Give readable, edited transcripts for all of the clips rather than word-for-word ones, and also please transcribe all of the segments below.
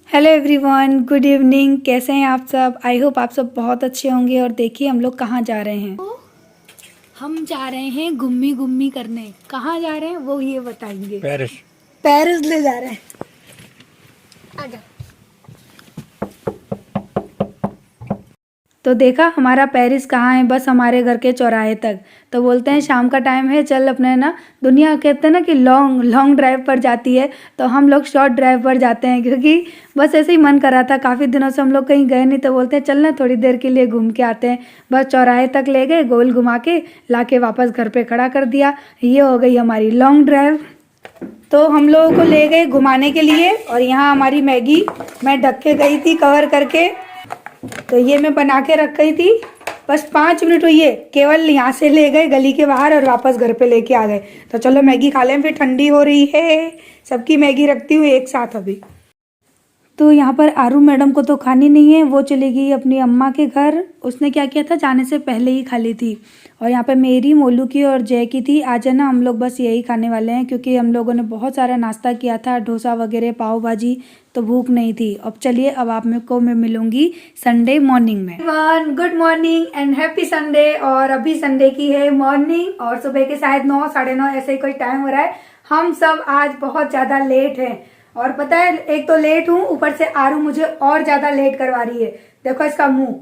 Hello everyone, good evening. कैसे हैं आप सब? आई होप आप सब बहुत अच्छे होंगे। और देखिए हम लोग कहाँ जा रहे हैं। हम जा रहे हैं गुम्मी गुम्मी करने। कहाँ जा रहे हैं वो ये बताएंगे। पेरिस। पेरिस ले जा रहे हैं। आजा। तो देखा हमारा पेरिस कहाँ है, बस हमारे घर के चौराहे तक। तो बोलते हैं शाम का टाइम है, चल अपने ना, दुनिया कहते हैं ना कि लॉन्ग लॉन्ग ड्राइव पर जाती है, तो हम लोग शॉर्ट ड्राइव पर जाते हैं। क्योंकि बस ऐसे ही मन कर रहा था, काफ़ी दिनों से हम लोग कहीं गए नहीं, तो बोलते हैं चल ना थोड़ी देर के लिए घूम के आते हैं। बस चौराहे तक ले गए, गोल घुमा के ला के वापस घर पर खड़ा कर दिया। ये हो गई हमारी लॉन्ग ड्राइव। तो हम लोगों को ले गए घुमाने के लिए। और यहाँ हमारी मैगी मैं ढक के गई थी कवर करके, तो ये मैं बना के रख गई थी। बस 5 मिनट हुई है, केवल यहाँ से ले गए गली के बाहर और वापस घर पे लेके आ गए। तो चलो मैगी खा लें, फिर ठंडी हो रही है। सबकी मैगी रखती हूँ एक साथ अभी। तो यहाँ पर आरू मैडम को तो खानी नहीं है, वो चली गई अपनी अम्मा के घर। उसने क्या किया था, जाने से पहले ही खा ली थी। और यहाँ पे मेरी, मोलू की और जय की थी। आज है ना हम लोग बस यही खाने वाले हैं, क्योंकि हम लोगों ने बहुत सारा नाश्ता किया था, डोसा वगैरह, पाव भाजी, तो भूख नहीं थी। अब चलिए, अब आप मेरे को मैं मिलूंगी संडे मॉर्निंग में। Good morning and happy Sunday. और अभी संडे की है मॉर्निंग, और सुबह के शायद 9 साढ़े 9 ऐसे ही कोई टाइम हो रहा है। हम सब आज बहुत ज्यादा लेट हैं। और पता है, एक तो लेट हूँ, ऊपर से आरू मुझे और ज्यादा लेट करवा रही है। देखो इसका मुंह,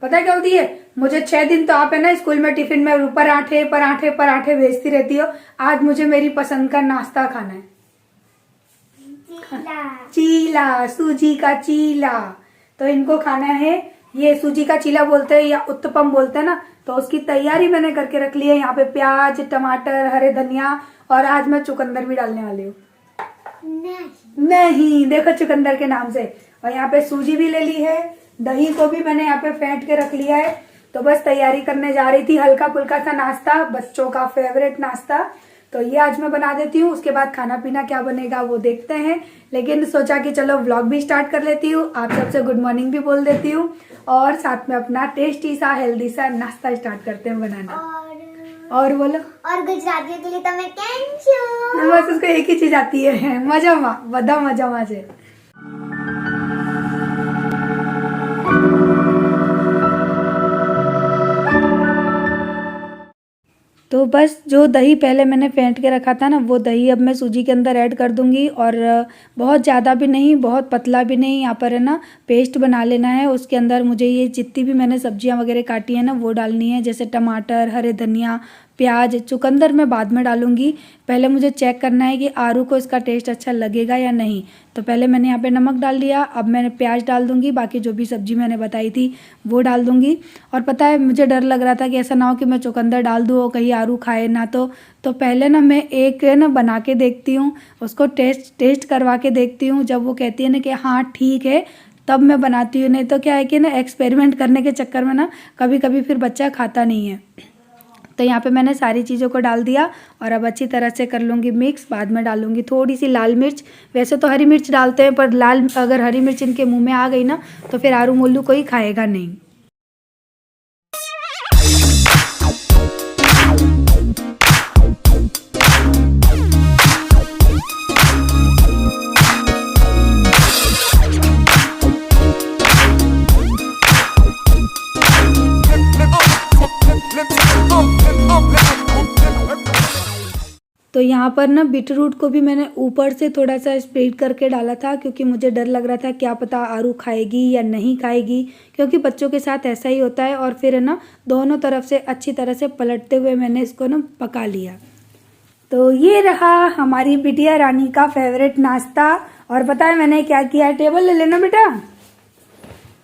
पता है क्या होती है। मुझे 6 दिन तो आप है ना स्कूल में टिफिन में पराठे पराठे पराठे भेजती रहती हो। आज मुझे मेरी पसंद का नाश्ता खाना है, चीला, सूजी का चीला। तो इनको खाना है। ये सूजी का चीला बोलते हैं या उत्तपम बोलते हैं ना। तो उसकी तैयारी मैंने करके रख ली है। यहाँ पे प्याज, टमाटर, हरे धनिया, और आज मैं चुकंदर भी डालने वाली हूँ। नहीं, देखो चुकंदर के नाम से। और यहाँ पे सूजी भी ले ली है, दही को भी मैंने यहाँ पे फेंट के रख लिया है। तो बस तैयारी करने जा रही थी, हल्का फुल्का सा नाश्ता, बच्चों का फेवरेट नाश्ता। तो ये आज मैं बना देती हूँ, उसके बाद खाना पीना क्या बनेगा वो देखते हैं। लेकिन सोचा कि चलो व्लॉग भी स्टार्ट कर लेती हूँ, आप सबसे गुड मॉर्निंग भी बोल देती हूँ, और साथ में अपना टेस्टी सा हेल्दी सा नाश्ता स्टार्ट करते हैं बनाना। और बोलो। और गुजरातियों के लिए तो मैं कैंचू। बस उसको एक ही चीज आती है, मजा बदा मजा माजे। तो बस जो दही पहले मैंने फेंट के रखा था ना, वो दही अब मैं सूजी के अंदर ऐड कर दूंगी। और बहुत ज़्यादा भी नहीं, बहुत पतला भी नहीं, यहाँ पर है ना पेस्ट बना लेना है। उसके अंदर मुझे ये जितनी भी मैंने सब्जियाँ वगैरह काटी है ना, वो डालनी है। जैसे टमाटर, हरे धनिया, प्याज, चुकंदर मैं बाद में डालूंगी। पहले मुझे चेक करना है कि आरू को इसका टेस्ट अच्छा लगेगा या नहीं। तो पहले मैंने यहाँ पे नमक डाल दिया, अब मैंने प्याज डाल दूंगी, बाकी जो भी सब्जी मैंने बताई थी वो डाल दूंगी। और पता है, मुझे डर लग रहा था कि ऐसा ना हो कि मैं चुकंदर डाल दूँ और कहीं आरू खाए ना। तो पहले ना मैं एक ना बना के देखती हूँ, उसको टेस्ट करवा के देखती हूँ। जब वो कहती है ना कि हाँ ठीक है, तब मैं बनाती हूँ। नहीं तो क्या है कि ना एक्सपेरिमेंट करने के चक्कर में ना कभी कभी फिर बच्चा खाता नहीं है। तो यहाँ पे मैंने सारी चीज़ों को डाल दिया, और अब अच्छी तरह से कर लूँगी मिक्स। बाद में डालूँगी थोड़ी सी लाल मिर्च। वैसे तो हरी मिर्च डालते हैं, पर लाल अगर हरी मिर्च इनके मुंह में आ गई ना, तो फिर आरू मोलू कोई खाएगा नहीं। तो यहाँ पर ना बीटरूट को भी मैंने ऊपर से थोड़ा सा स्प्रेड करके डाला था, क्योंकि मुझे डर लग रहा था क्या पता आरू खाएगी या नहीं खाएगी, क्योंकि बच्चों के साथ ऐसा ही होता है। और फिर है ना दोनों तरफ से अच्छी तरह से पलटते हुए मैंने इसको ना पका लिया। तो ये रहा हमारी बिटिया रानी का फेवरेट नाश्ता। और पता है मैंने क्या किया, टेबल ले लेना बेटा,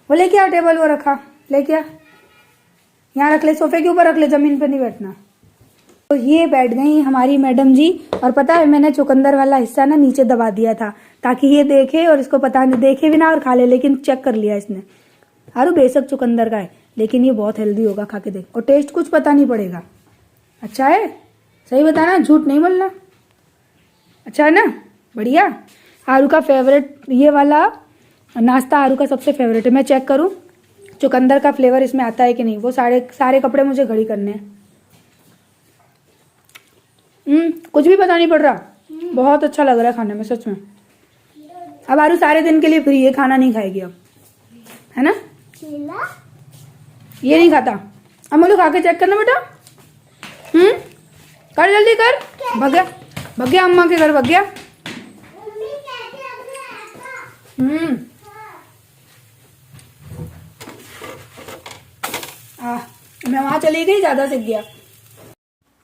वो लेके आ, टेबल वो रखा, लेके आ, यहाँ रख ले, सोफे के ऊपर रख ले, जमीन पे नहीं बैठना। तो ये बैठ गई हमारी मैडम जी। और पता है मैंने चुकंदर वाला हिस्सा ना नीचे दबा दिया था, ताकि ये देखे, और इसको पता नहीं, देखे भी ना और खा ले। लेकिन चेक कर लिया इसने, अरे बेशक चुकंदर का है, लेकिन ये बहुत हेल्दी होगा, खा के देख, और टेस्ट कुछ पता नहीं पड़ेगा। अच्छा है, सही बताना, झूठ नहीं बोलना। अच्छा है ना, बढ़िया। आरू का फेवरेट ये वाला नाश्ता, आरू का सबसे फेवरेट है। मैं चेक करूँ चुकंदर का फ्लेवर इसमें आता है कि नहीं। वो सारे कपड़े मुझे घड़ी करने हैं। कुछ भी पता नहीं पड़ रहा, बहुत अच्छा लग रहा है खाने में, सच में। अब आरू सारे दिन के लिए फ्री है, खाना नहीं खाएगी अब, है ना? केला ये नहीं खाता। अब मोलू खा के चेक करना बेटा। कर जल्दी कर। भग गया अम्मा के घर, भग गया। मम्मी कैसे अपने ऐसा मैं वहाँ चली गई, ज़्यादा सीख गया।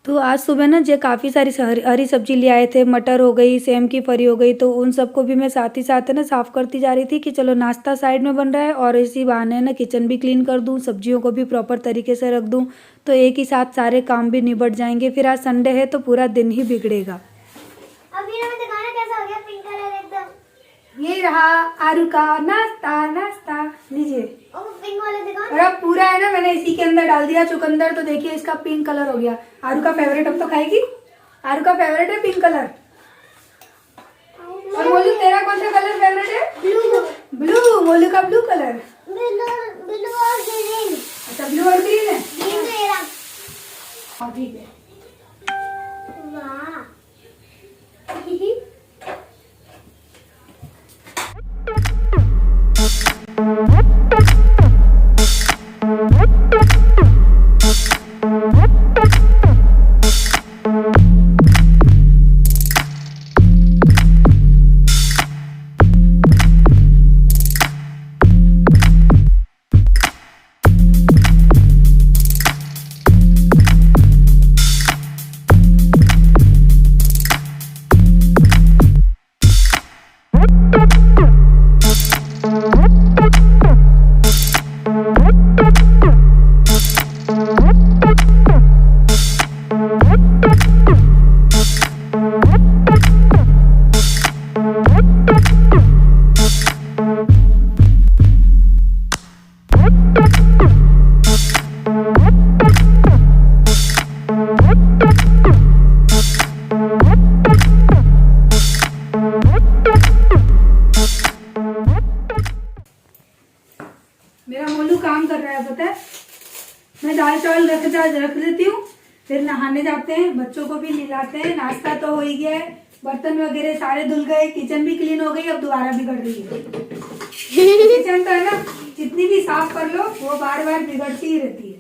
तो आज सुबह ना जो काफ़ी सारी हरी सब्जी ले आए थे, मटर हो गई, सेम की फरी हो गई, तो उन सबको भी मैं साथ ही साथ है ना साफ़ करती जा रही थी कि चलो नाश्ता साइड में बन रहा है और इसी बहाने ना किचन भी क्लीन कर दूँ, सब्जियों को भी प्रॉपर तरीके से रख दूँ, तो एक ही साथ सारे काम भी निबट जाएंगे। फिर आज संडे है तो पूरा दिन ही बिगड़ेगा। अभी ना मैं दिखाना कैसा हो गया, पिंक कलर एकदम। ये रहा आरू का नाश्ता लीजिए। ओ पिंक वाला दिखाओ। और अब पूरा है ना मैंने इसी के अंदर डाल दिया चुकंदर, तो देखिए इसका पिंक कलर हो गया। आरू का फेवरेट, अब तो खाएगी। आरू का फेवरेट है पिंक कलर। और मोलू तेरा कौन सा कलर फेवरेट है? ब्लू। मोलू का ब्लू कलर। ब्लू और ग्रीन। अच्छा ब्लू और ग्रीन है। ग्रीन मेरा। हाँ ठीक है। वाह मेरा मोलू काम कर रहा है, पता है। मैं दाल चावल रख देती हूँ, फिर नहाने जाते हैं, बच्चों को भी नहलाते हैं, नाश्ता तो हो ही गया है, बर्तन वगैरह सारे धुल गए, किचन भी क्लीन हो गई, अब दोबारा बिगड़ रही है। किचन तो है ना जितनी भी साफ कर लो वो बार बार बिगड़ती ही रहती है।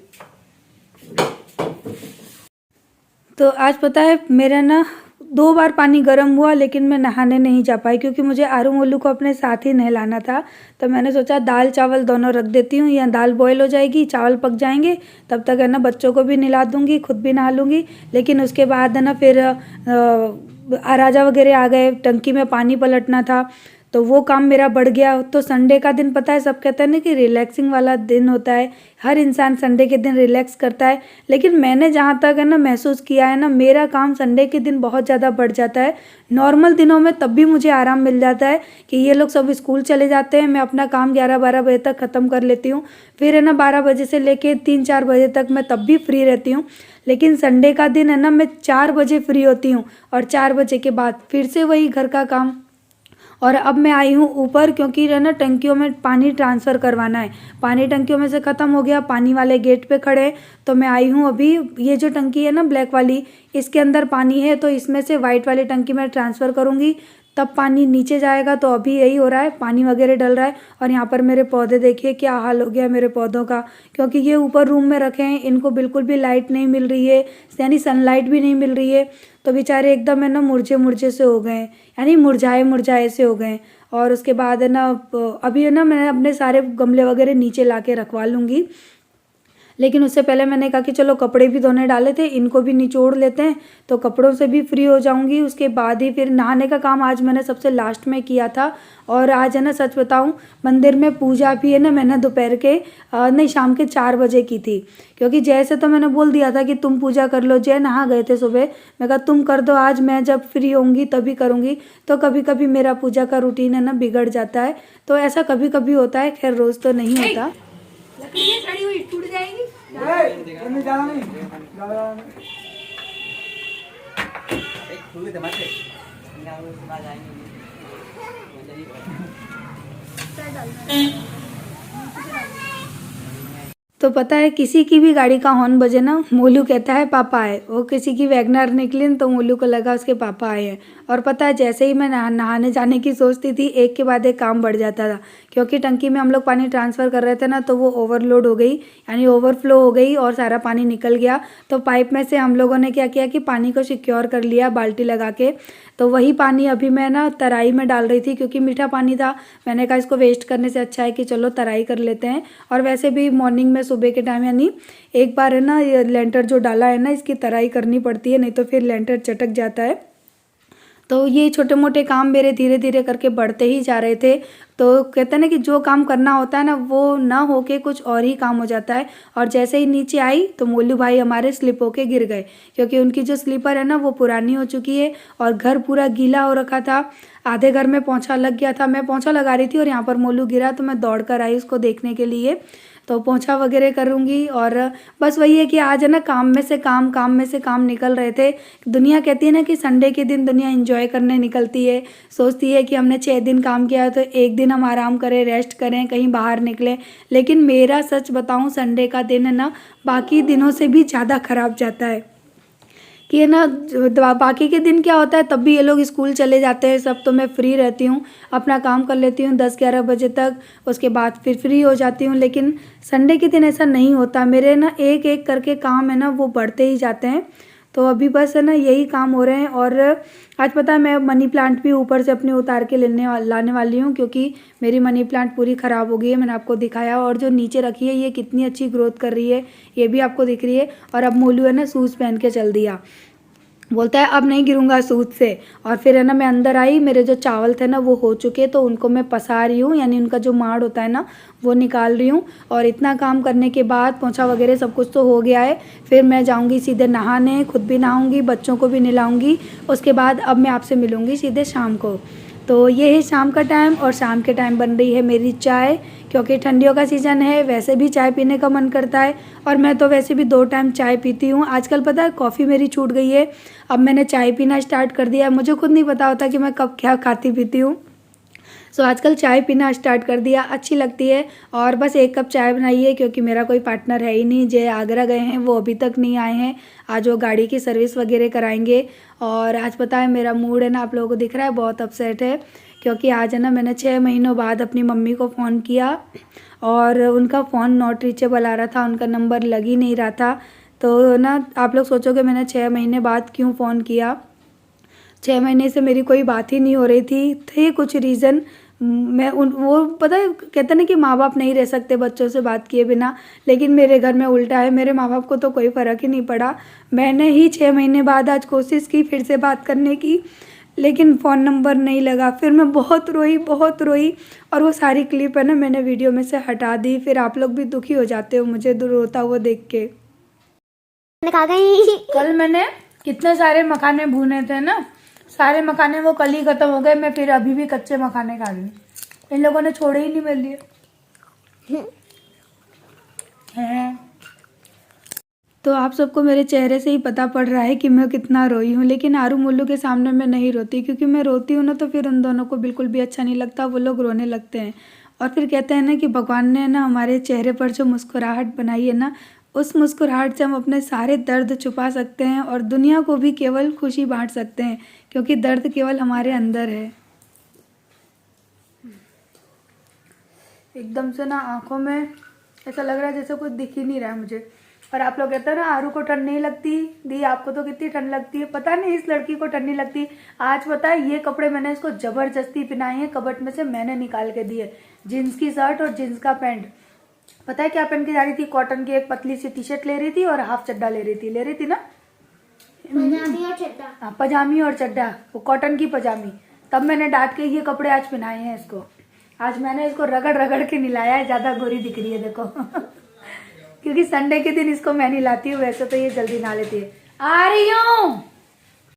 तो आज पता है मेरा ना 2 बार पानी गर्म हुआ, लेकिन मैं नहाने नहीं जा पाई क्योंकि मुझे आरू मोलू को अपने साथ ही नहलाना था। तो मैंने सोचा दाल चावल दोनों रख देती हूँ, या दाल बॉयल हो जाएगी, चावल पक जाएंगे, तब तक है ना बच्चों को भी नहला दूँगी, खुद भी नहा लूँगी। लेकिन उसके बाद है ना फिर राजा वगैरह आ गए, टंकी में पानी पलटना था, तो वो काम मेरा बढ़ गया। तो संडे का दिन पता है सब कहते हैं ना कि रिलैक्सिंग वाला दिन होता है, हर इंसान संडे के दिन रिलैक्स करता है, लेकिन मैंने जहाँ तक है ना महसूस किया है ना, मेरा काम संडे के दिन बहुत ज़्यादा बढ़ जाता है। नॉर्मल दिनों में तब भी मुझे आराम मिल जाता है कि ये लोग सब स्कूल चले जाते हैं, मैं अपना काम 11-12 बजे तक ख़त्म कर लेती हूँ, फिर है ना 12 बजे से लेके 3-4 बजे तक मैं तब भी फ्री रहती हूँ। लेकिन संडे का दिन है ना मैं 4 बजे फ्री होती हूँ, और 4 बजे के बाद फिर से वही घर का काम। और अब मैं आई हूँ ऊपर क्योंकि है ना टंकियों में पानी ट्रांसफ़र करवाना है, पानी टंकियों में से ख़त्म हो गया, पानी वाले गेट पे खड़े। तो मैं आई हूँ अभी, ये जो टंकी है ना ब्लैक वाली, इसके अंदर पानी है, तो इसमें से वाइट वाली टंकी में ट्रांसफ़र करूँगी, तब पानी नीचे जाएगा। तो अभी यही हो रहा है, पानी वगैरह डल रहा है। और यहाँ पर मेरे पौधे देखिए क्या हाल हो गया मेरे पौधों का, क्योंकि ये ऊपर रूम में रखे हैं, इनको बिल्कुल भी लाइट नहीं मिल रही है, यानी सनलाइट भी नहीं मिल रही है, तो बेचारे एकदम है ना मुरझे से हो गए, यानी मुरझाए से हो गए। और उसके बाद है ना अभी है ना मैं अपने सारे गमले वगैरह नीचे ला के रखवा लूँगी, लेकिन उससे पहले मैंने कहा कि चलो कपड़े भी धोने डाले थे, इनको भी निचोड़ लेते हैं, तो कपड़ों से भी फ्री हो जाऊंगी। उसके बाद ही फिर नहाने का काम आज मैंने सबसे लास्ट में किया था। और आज है ना सच बताऊं, मंदिर में पूजा भी है ना मैंने दोपहर के नहीं शाम के 4 बजे की थी, क्योंकि जैसे तो मैंने बोल दिया था कि तुम पूजा कर लो, जय नहा गए थे सुबह, मैं कहा तुम कर दो, आज मैं जब फ्री होंगी तभी करूँगी। तो कभी कभी मेरा पूजा का रूटीन है ना बिगड़ जाता है, तो ऐसा कभी कभी होता है, खैर रोज़ तो नहीं होता। लकड़ियाँ सड़ी हुई टूट जाएंगी। तो पता है किसी की भी गाड़ी का हॉर्न बजे ना, मोलू कहता है पापा आए। वो किसी की वैगनर निकली न, तो मोलू को लगा उसके पापा आए हैं। और पता है जैसे ही मैं नहाने जाने की सोचती थी, एक के बाद एक काम बढ़ जाता था, क्योंकि टंकी में हम लोग पानी ट्रांसफ़र कर रहे थे ना, तो वो ओवरलोड हो गई, यानी ओवरफ्लो हो गई और सारा पानी निकल गया। तो पाइप में से हम लोगों ने क्या किया कि पानी को सिक्योर कर लिया बाल्टी लगा के। तो वही पानी अभी मैं ना तराई में डाल रही थी, क्योंकि मीठा पानी था। मैंने कहा इसको वेस्ट करने से अच्छा है कि चलो तराई कर लेते हैं। और वैसे भी मॉर्निंग में सुबह के टाइम, यानी एक बार है ना ये लेंटर जो डाला है ना, इसकी तराई करनी पड़ती है, नहीं तो फिर लेंटर चटक जाता है। तो ये छोटे मोटे काम मेरे धीरे धीरे करके बढ़ते ही जा रहे थे। तो कहते हैं ना कि जो काम करना होता है ना, वो ना होके कुछ और ही काम हो जाता है। और जैसे ही नीचे आई तो मोलू भाई हमारे स्लिप होके गिर गए, क्योंकि उनकी जो स्लीपर है ना वो पुरानी हो चुकी है और घर पूरा गीला हो रखा था। आधे घर में पोंछा लग गया था, मैं पोंछा लगा रही थी और यहाँ पर मोलू गिरा, तो मैं दौड़ कर आई उसको देखने के लिए। तो पोंछा वगैरह करूँगी। और बस वही है कि आज है ना काम में से काम निकल रहे थे। दुनिया कहती है ना कि संडे के दिन दुनिया एंजॉय करने निकलती है, सोचती है कि हमने 6 दिन काम किया तो एक दिन हम आराम करें, रेस्ट करें, कहीं बाहर निकलें। लेकिन मेरा सच बताऊं, संडे का दिन है ना बाकी दिनों से भी ज़्यादा ख़राब जाता है। कि है ना बाकी के दिन क्या होता है, तब भी ये लोग स्कूल चले जाते हैं सब, तो मैं फ्री रहती हूँ, अपना काम कर लेती हूँ 10-11 बजे तक, उसके बाद फिर फ्री हो जाती हूँ। लेकिन संडे के दिन ऐसा नहीं होता, मेरे ना एक एक करके काम है ना वो बढ़ते ही जाते हैं। तो अभी बस है ना यही काम हो रहे हैं। और आज पता है मैं मनी प्लांट भी ऊपर से अपने उतार के लाने वाली हूँ, क्योंकि मेरी मनी प्लांट पूरी ख़राब हो गई है। मैंने आपको दिखाया, और जो नीचे रखी है ये कितनी अच्छी ग्रोथ कर रही है, ये भी आपको दिख रही है। और अब मोलू है ना शूज़ पहन के चल दिया, बोलता है अब नहीं गिरूंगा सूद से। और फिर है ना मैं अंदर आई, मेरे जो चावल थे ना वो हो चुके, तो उनको मैं पसा रही हूँ, यानी उनका जो माड़ होता है ना वो निकाल रही हूँ। और इतना काम करने के बाद पोंछा वगैरह सब कुछ तो हो गया है। फिर मैं जाऊँगी सीधे नहाने, खुद भी नहाऊँगी, बच्चों को भी नहलाऊँगी। उसके बाद अब मैं आपसे मिलूँगी सीधे शाम को। तो ये है शाम का टाइम, और शाम के टाइम बन रही है मेरी चाय, क्योंकि ठंडियों का सीज़न है, वैसे भी चाय पीने का मन करता है। और मैं तो वैसे भी 2 टाइम चाय पीती हूँ। आजकल पता है कॉफ़ी मेरी छूट गई है, अब मैंने चाय पीना स्टार्ट कर दिया है। मुझे खुद नहीं पता होता कि मैं कब क्या खाती पीती हूँ। सो आजकल चाय पीना स्टार्ट कर दिया, अच्छी लगती है। और बस 1 कप चाय बनाई है, क्योंकि मेरा कोई पार्टनर है ही नहीं। जय आगरा गए हैं, वो अभी तक नहीं आए हैं। आज वो गाड़ी की सर्विस वगैरह कराएंगे। और आज पता है मेरा मूड है ना, आप लोगों को दिख रहा है, बहुत अपसेट है, क्योंकि आज है ना मैंने 6 महीनों बाद अपनी मम्मी को फ़ोन किया और उनका फ़ोन नॉट रीचेबल आ रहा था, उनका नंबर लग ही नहीं रहा था। तो ना आप लोग सोचोगे मैंने 6 महीने बाद क्यों फ़ोन किया। 6 महीने से मेरी कोई बात ही नहीं हो रही थी। थे कुछ रीज़न, मैं उन वो पता है कहते हैं ना कि माँ बाप नहीं रह सकते बच्चों से बात किए बिना, लेकिन मेरे घर में उल्टा है। मेरे माँ बाप को तो कोई फ़र्क ही नहीं पड़ा। मैंने ही 6 महीने बाद आज कोशिश की फिर से बात करने की, लेकिन फ़ोन नंबर नहीं लगा। फिर मैं बहुत रोई, और वो सारी क्लिप है ना मैंने वीडियो में से हटा दी। फिर आप लोग भी दुखी हो जाते हो मुझे रोता हुआ देख के। खा गई। कल मैंने कितने सारे मखाने भूने थे ना, सारे मखाने वो कल ही खत्म हो गए। मैं फिर अभी भी कच्चे मखाने खा रही हूँ, इन लोगों ने छोड़े ही नहीं मेरे लिए हैं। तो आप सबको मेरे चेहरे से ही पता पड़ रहा है कि मैं कितना रोई हूँ। लेकिन आरू मोलू के सामने मैं नहीं रोती, क्योंकि मैं रोती हूँ ना तो फिर उन दोनों को बिल्कुल भी अच्छा नहीं लगता, वो लोग रोने लगते हैं। और फिर कहते हैं ना कि भगवान ने ना हमारे चेहरे पर जो मुस्कुराहट बनाई है ना, उस मुस्कुराहट से हम अपने सारे दर्द छुपा सकते हैं और दुनिया को भी केवल खुशी बांट सकते हैं, क्योंकि दर्द केवल हमारे अंदर है। एकदम से ना आंखों में ऐसा लग रहा है जैसे कुछ दिख ही नहीं रहा है मुझे। और आप लोग कहते हैं ना आरू को ठंड नहीं लगती, दी आपको तो कितनी ठंड लगती है। पता नहीं इस लड़की को ठंड नहीं लगती। आज पता है ये कपड़े मैंने इसको जबरदस्ती पहनाए हैं, कबट में से मैंने निकाल के दिए। जीन्स की शर्ट और जीन्स का पैंट। पता है क्या पहन के जा रही थी, कॉटन की एक पतली सी टी शर्ट ले रही थी और हाफ चड्डा ले रही थी ना, पजामी और चड्डा। हाँ पजामी और चड्डा, वो कॉटन की पजामी। तब मैंने डांट के ये कपड़े आज पहनाए हैं इसको। आज मैंने इसको रगड़ रगड़ के नहलाया है, ज्यादा गोरी दिख रही है देखो क्योंकि संडे के दिन इसको मैं नहलाती हूँ, वैसे तो ये जल्दी नहा लेती है। आ रही हूँ।